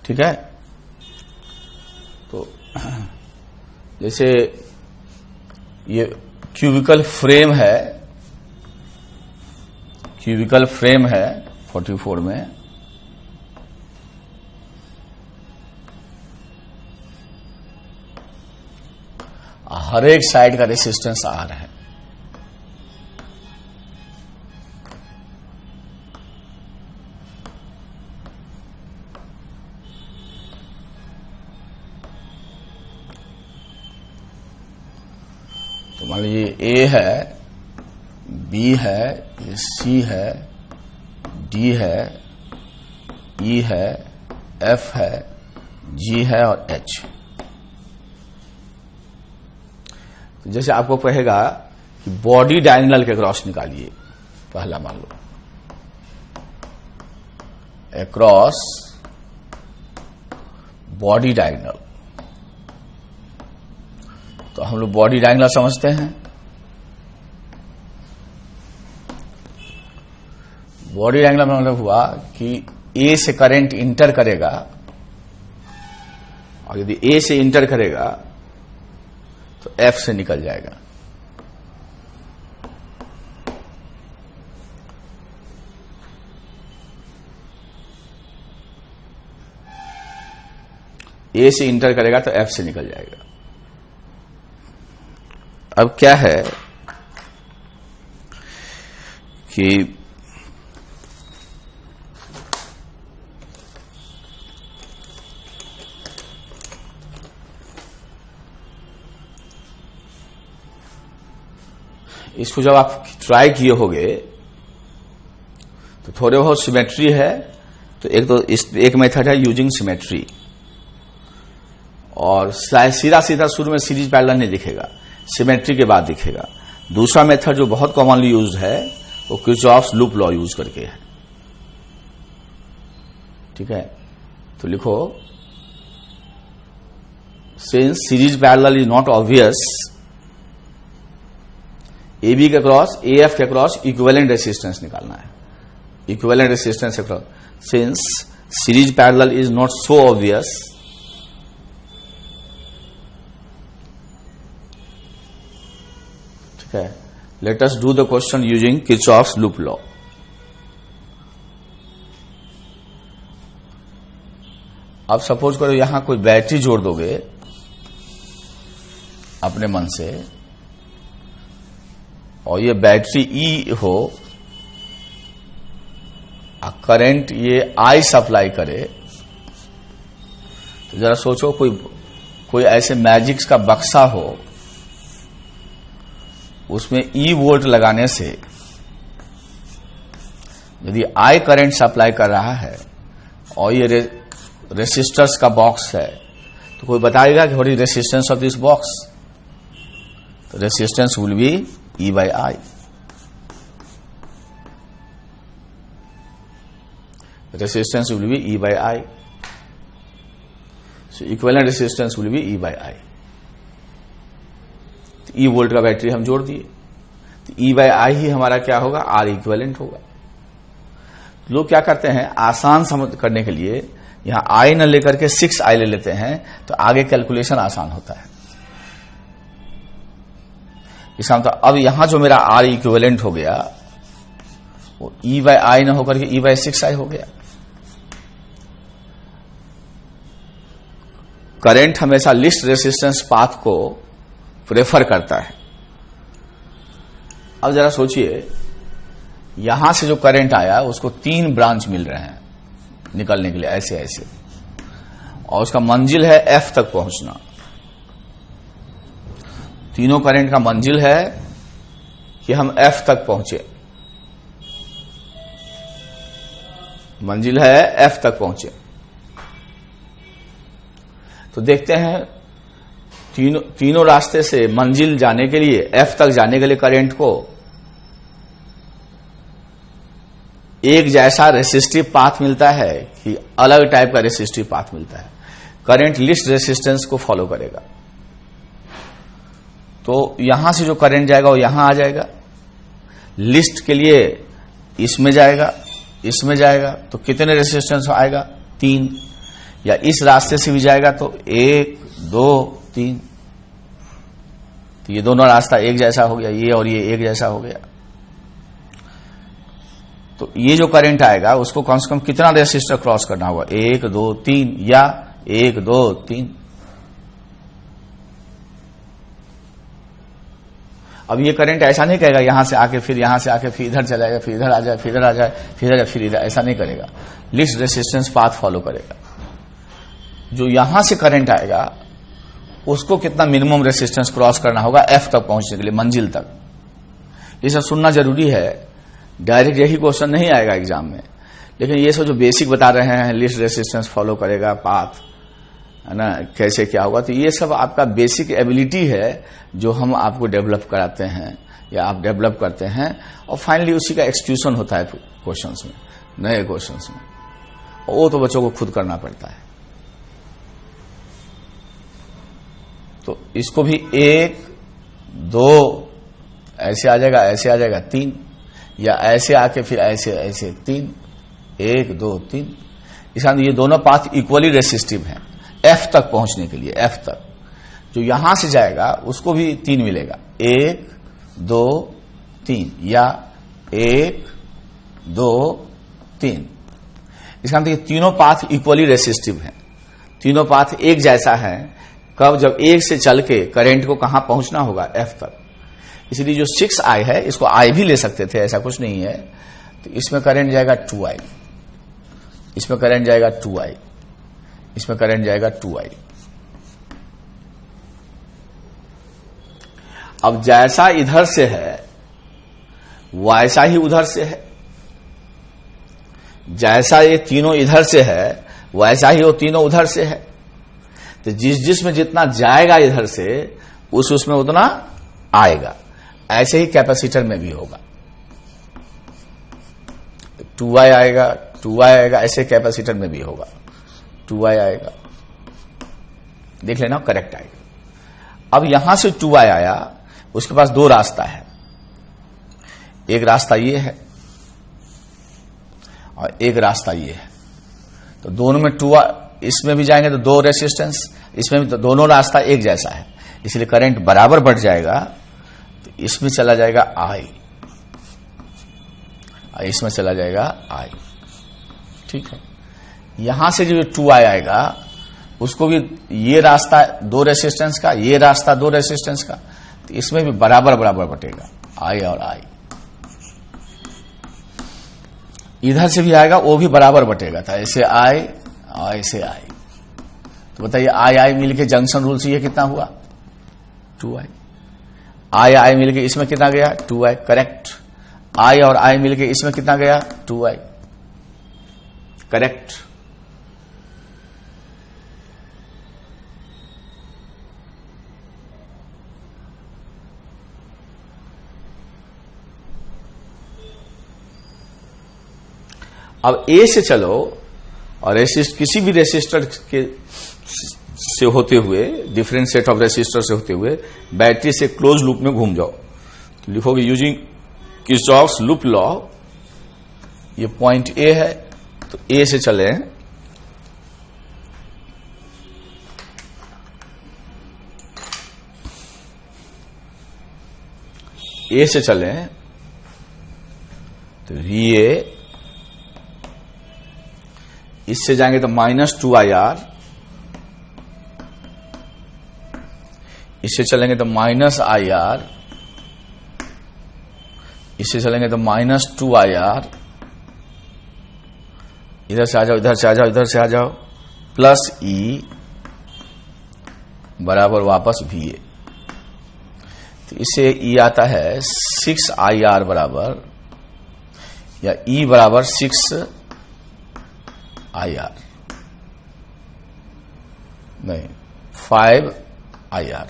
ठीक है। तो जैसे ये क्यूबिकल फ्रेम है, 44 में हर एक साइड का रेसिस्टेंस R है। तो मान लीजिए A है, B है, ये C है, D है, E है, F है, G है और H। तो जैसे आपको कहेगा कि बॉडी डायगोनल के क्रॉस निकालिए, पहला मान लो अक्रॉस बॉडी डायगोनल। तो हम लोग बॉडी डायगोनल समझते हैं। बॉडी डायगोनल में मतलब हुआ कि ए से करंट इंटर करेगा, और यदि ए से इंटर करेगा तो एफ से निकल जाएगा। ए से इंटर करेगा तो एफ से निकल जाएगा। अब क्या है कि इसको जब आप ट्राई किए होंगे तो थोड़े बहुत सिमेट्री है। तो एक मेथड है यूजिंग सिमेट्री, और सीधा सीधा शुरू में सीरीज पैरेलल नहीं दिखेगा, सिमेट्री के बाद दिखेगा। दूसरा मेथड जो बहुत कॉमनली यूज है वो किरचॉफ्स लूप लॉ यूज करके है, ठीक है। तो लिखो, since series parallel is not obvious, A B के क्रॉस ए एफ के क्रॉस इक्विवेलेंट रेसिस्टेंस निकालना है। इक्विवेलेंट रेसिस्टेंस के cross, since series parallel is not so obvious, ठीक है। Let us do the question using Kirchhoff's loop law. अब सपोज करो यहां कोई बैटरी जोड़ दोगे अपने मन से, और ये बैटरी ई हो, करंट ये आई सप्लाई करे, तो जरा सोचो कोई ऐसे मैजिक्स का बक्सा हो, उसमें ई वोल्ट लगाने से यदि आई करंट सप्लाई कर रहा है और ये रेसिस्टर्स का बॉक्स है, तो कोई बताएगा कि what is resistance of this box? तो resistance will be E by I. Resistance will be E by I. So equivalent resistance will be E by I. तो E वोल्ट का बैटरी हम जोड़ दिए, तो E by I ही हमारा क्या होगा? R इक्विवेलेंट होगा। लोग क्या करते हैं, आसान समझ करने के लिए यहां I न लेकर के 6I ले लेते हैं, तो आगे कैलकुलेशन आसान होता है। इसका मतलब अब यहां जो मेरा R इक्विवेलेंट हो गया वो E by I न होकर के E by 6I हो गया। करंट हमेशा लिस्ट रेसिस्टेंस पाथ को प्रेफर करता है। अब जरा सोचिए यहां से जो करंट आया उसको 3 ब्रांच मिल रहे हैं निकलने के लिए, ऐसे ऐसे, और उसका मंजिल है F तक पहुंचना। तीनों करंट का मंजिल है कि हम F तक पहुंचे, मंजिल है F तक पहुंचे। तो देखते हैं तीनों रास्ते से मंजिल जाने के लिए, F तक जाने के लिए करंट को एक जैसा रेसिस्टिव पाथ मिलता है कि अलग टाइप का रेसिस्टिव पाथ मिलता है। करंट लीस्ट रेसिस्टेंस को फॉलो करेगा। तो यहां से जो करंट जाएगा वो यहां आ जाएगा, लिस्ट के लिए इसमें जाएगा, इसमें जाएगा, तो कितने रेसिस्टेंस आएगा? 3। या इस रास्ते से भी जाएगा तो 1 2 3, तो ये दोनों रास्ता एक जैसा हो गया, ये और ये एक जैसा हो गया। तो ये जो करंट आएगा उसको कम से कम कितना रेसिस्टर क्रॉस करना होगा? 1 2 3 या 1 2 3। अब ये करंट ऐसा नहीं कहेगा यहां से आके फिर यहां से आके फिर इधर चला जाएगा, फिर इधर आ जाए, फिर इधर आ जाए, फिर इधर, फिर इधर, ऐसा नहीं करेगा। लीस्ट रेसिस्टेंस पाथ फॉलो करेगा। जो यहां से करंट आएगा उसको कितना मिनिमम रेसिस्टेंस क्रॉस करना होगा F तक पहुंचने के लिए, मंजिल तक। ये सब सुनना जरूरी है, डायरेक्ट यही क्वेश्चन नहीं आएगा एग्जाम में, लेकिन ये सब जो बेसिक बता रहे हैं, लीस्ट रेसिस्टेंस फॉलो करेगा, पाथ है ना, कैसे क्या होगा, तो ये सब आपका बेसिक एबिलिटी है जो हम आपको डेवलप कराते हैं या आप डेवलप करते हैं, और फाइनली उसी का एक्सक्यूशन होता है क्वेश्चंस में, नए क्वेश्चंस में, और वो तो बच्चों को खुद करना पड़ता है। तो इसको भी 1 2 ऐसे आ जाएगा, ऐसे आ जाएगा 3, या ऐसे आके फिर ऐसे ऐसे 3, 1 2 3। इसका ये दोनों पाथ इक्वली रेसिस्टिव हैं F तक पहुंचने के लिए, F तक। जो यहां से जाएगा उसको भी 3 मिलेगा, 1 2 3, या 1 2 3। इसका मतलब ये तीनों पाथ इक्वली रेसिस्टिव हैं, तीनों पाथ एक जैसा है। कब? जब 1 से चल के करंट को कहां पहुंचना होगा? F तक। इसलिए जो 6I है इसको I भी ले सकते थे, ऐसा कुछ नहीं है। तो इसमें करंट जाएगा 2I, इसमें करंट जाएगा 2I, इसमें करंट जाएगा 2I। अब जैसा इधर से है वैसा ही उधर से है, जैसा ये तीनों इधर से है वैसा ही वो तीनों उधर से है। तो जिसमें जितना जाएगा इधर से उसमें उतना आएगा। ऐसे ही कैपेसिटर में भी होगा, 2I आएगा, 2I आएगा, ऐसे कैपेसिटर में भी होगा, 2I आएगा। देख लेना, करेक्ट आएगा। अब यहां से 2I आया, उसके पास 2 रास्ता है। एक रास्ता ये है और एक रास्ता ये है। तो दोनों में 2I, इसमें भी जाएंगे तो 2 रेसिस्टेंस, इसमें भी, तो दोनों रास्ता एक जैसा है, इसलिए करंट बराबर बढ़ जाएगा। तो इसमें चला जाएगा I, इसमें चला जाएगा I। ठीक है। यहां से जो 2I आएगा उसको भी ये रास्ता 2 रेसिस्टेंस का, ये रास्ता 2 रेसिस्टेंस का, तो इसमें भी बराबर बराबर बटेगा I और I। इधर से भी आएगा वो भी बराबर बटेगा, था ऐसे I और ऐसे I। तो बताइए I मिलके जंक्शन रूल से ये कितना हुआ? 2I। I मिलके इसमें कितना गया? 2I। करेक्ट। I और I मिलके इसमें कितना गया? 2I। करेक्ट। अब A से चलो और किसी भी रेसिस्टर के से होते हुए, डिफरेंट सेट ऑफ रेसिस्टर से होते हुए बैटरी से क्लोज लूप में घूम जाओ। तो लिखोगे यूजिंग किरचॉफ्स लूप लॉ। ये पॉइंट A है, तो A से चले, A से चले तो VA, इससे जाएंगे तो -2IR, इससे चलेंगे तो -IR, इससे चलेंगे तो -2IR, इधर से आ जाओ, इधर से आ जाओ, इधर से आ जाओ, प्लस E बराबर वापस VA। तो इससे E आता है 6IR बराबर, या E बराबर 6IR, नहीं 5IR।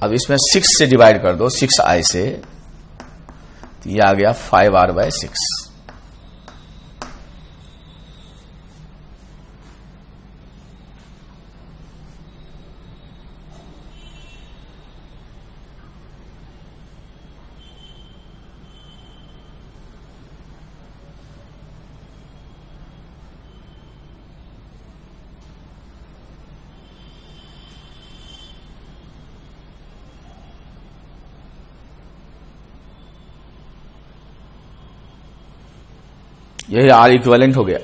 अब इसमें 6 से डिवाइड कर दो, 6I से, तो ये आ गया 5R/6। यही R इक्विवेलेंट हो गया।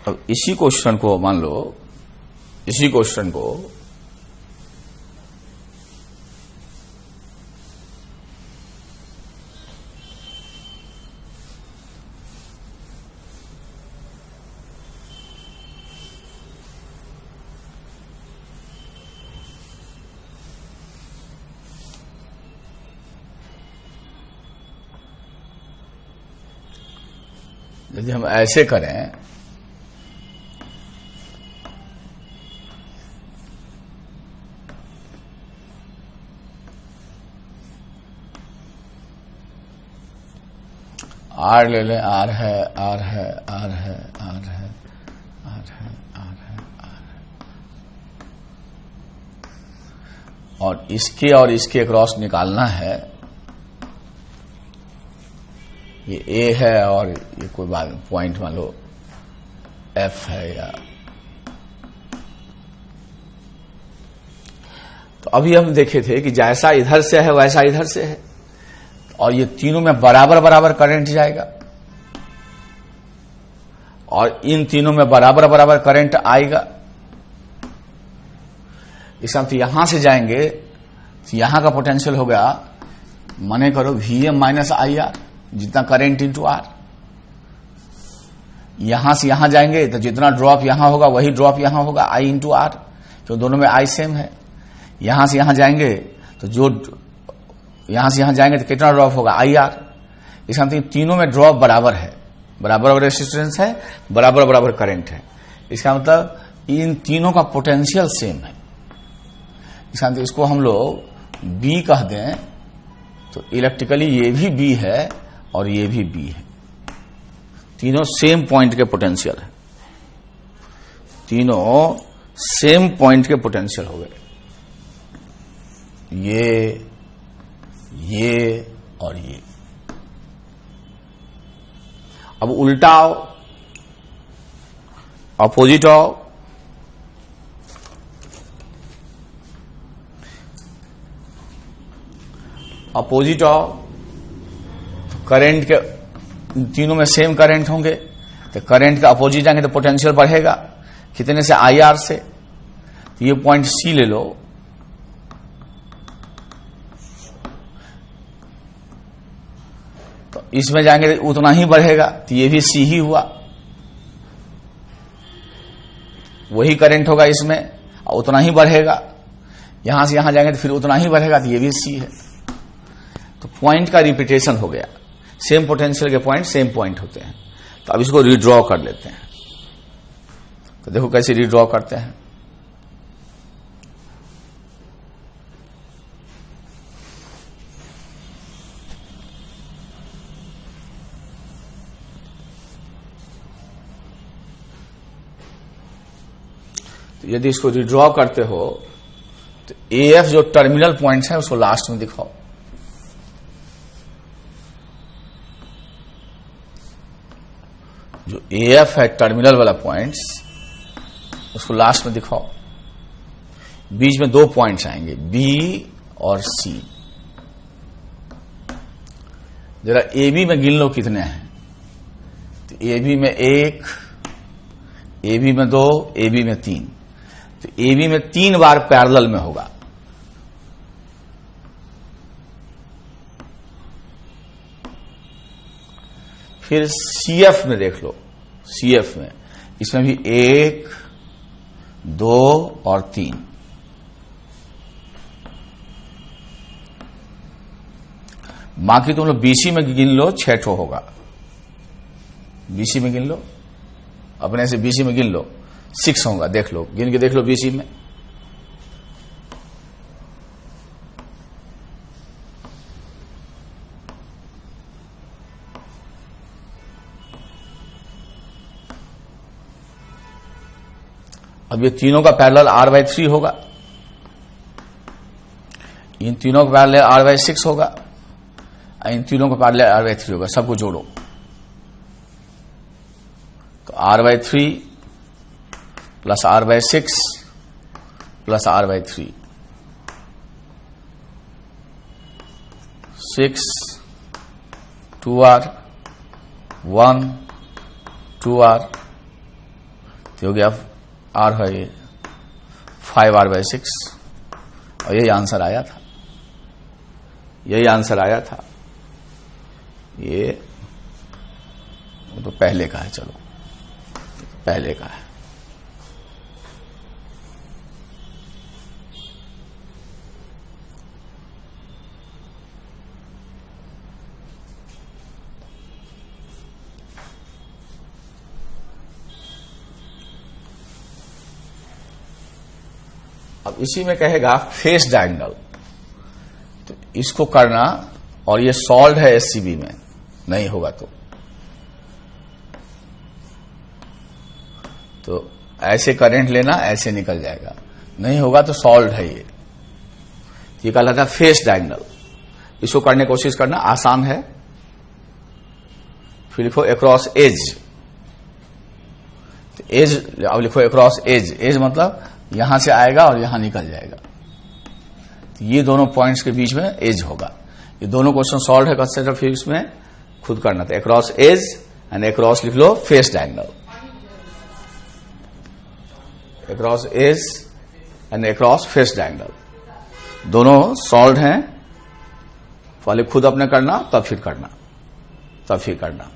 अब इसी क्वेश्चन को मान लो, इसी क्वेश्चन को यदि हम ऐसे करें, R ले लें, R है, R है, R है, R है, R है, R है, R है, और इसके क्रॉस निकालना है। ये A है और ये कोई पॉइंट मान लो F है, या तो अभी हम देखे थे कि जैसा इधर से है वैसा इधर से है, और ये तीनों में बराबर बराबर करंट जाएगा, और इन तीनों में बराबर बराबर करंट आएगा। इसका मतलब यहां से जाएंगे तो यहां का पोटेंशियल होगा, माने करो VM-IR, जितना करंट इंटू R। यहां से यहां जाएंगे तो जितना ड्रॉप यहां होगा वही ड्रॉप यहां होगा, I इंटू R, क्यों दोनों में I सेम है। यहां से यहां जाएंगे तो जो यहां से यहां जाएंगे तो कितना ड्रॉप होगा, IR। इसका मतलब तीनों में ड्रॉप बराबर है, बराबर बराबर रेसिस्टेंस है, बराबर बराबर करंट है। इसका मतलब इन तीनों का पोटेंशियल सेम है। इसका मतलब इसको हम लोग B कह दें तो इलेक्ट्रिकली ये भी B है और ये भी B है, तीनों सेम पॉइंट के पोटेंशियल है, तीनों सेम पॉइंट के पोटेंशियल हो गए, ये और ये। अब उल्टा आओ, अपोजिट आओ, अपोजिट आओ, करंट के तीनों में सेम करंट होंगे तो करंट का अपोजिट जाएंगे तो पोटेंशियल बढ़ेगा, कितने से, IR से। तो ये पॉइंट C ले लो, तो इसमें जाएंगे तो उतना ही बढ़ेगा, तो ये भी C ही हुआ, वही करंट होगा इसमें और उतना ही बढ़ेगा। यहां से यहां जाएंगे तो फिर उतना ही बढ़ेगा, तो ये भी C है। तो पॉइंट का रिपीटेशन हो गया, सेम पोटेंशियल के पॉइंट सेम पॉइंट होते हैं। तो अब इसको रीड्रॉ कर लेते हैं, तो देखो कैसे रीड्रॉ करते हैं। तो यदि इसको रीड्रॉ करते हो तो AF जो टर्मिनल पॉइंट्स है उसको लास्ट में दिखाओ। जो AF है टर्मिनल वाला पॉइंट्स उसको लास्ट में दिखाओ। बीच में दो पॉइंट्स आएंगे B और C। जरा AB में गिन लो कितने हैं। तो AB में 1 AB में 2, AB में 3, तो AB में 3 बार पैरेलल में होगा। फिर CF में देख लो, CF में इसमें भी 1, 2 और 3। बाकी तुम लोग BC में गिन लो, 6 ठो होगा। BC में गिन लो, अपने से BC में गिन लो, 6 होगा। देख लो, गिन के देख लो BC में। अब ये तीनों का पैरेलल R/3 होगा, इन तीनों का पैरेलल R/6 होगा, इन तीनों का पैरेलल R/3 होगा। सबको जोड़ो तो R/3 plus R/6 plus R/3, 6 2R 1 2R, तो हो गया R है ये 5R/6, और यही आंसर आया था, यही आंसर आया था। ये वो तो पहले का है, चलो पहले का है। अब इसी में कहेगा फेस डायगोनल, तो इसको करना, और ये सॉल्व है SCB में, नहीं होगा तो ऐसे करंट लेना, ऐसे निकल जाएगा, नहीं होगा तो सॉल्व है ये कहलाता है फेस डायगोनल। इसको करने की कोशिश करना, आसान है। फिर लिखो अक्रॉस एज, एज अब लिखो अक्रॉस एज, एज मतलब यहां से आएगा और यहां निकल जाएगा, तो ये दोनों पॉइंट्स के बीच में एज होगा। ये दोनों क्वेश्चन सॉल्व है कंसेप्ट फिजिक्स में, खुद करना था। अक्रॉस एज एंड अक्रॉस लिख लो face diagonal, across edge and across face diagonal, दोनों सॉल्व हैं। पहले खुद अपने करना, तब फिर करना।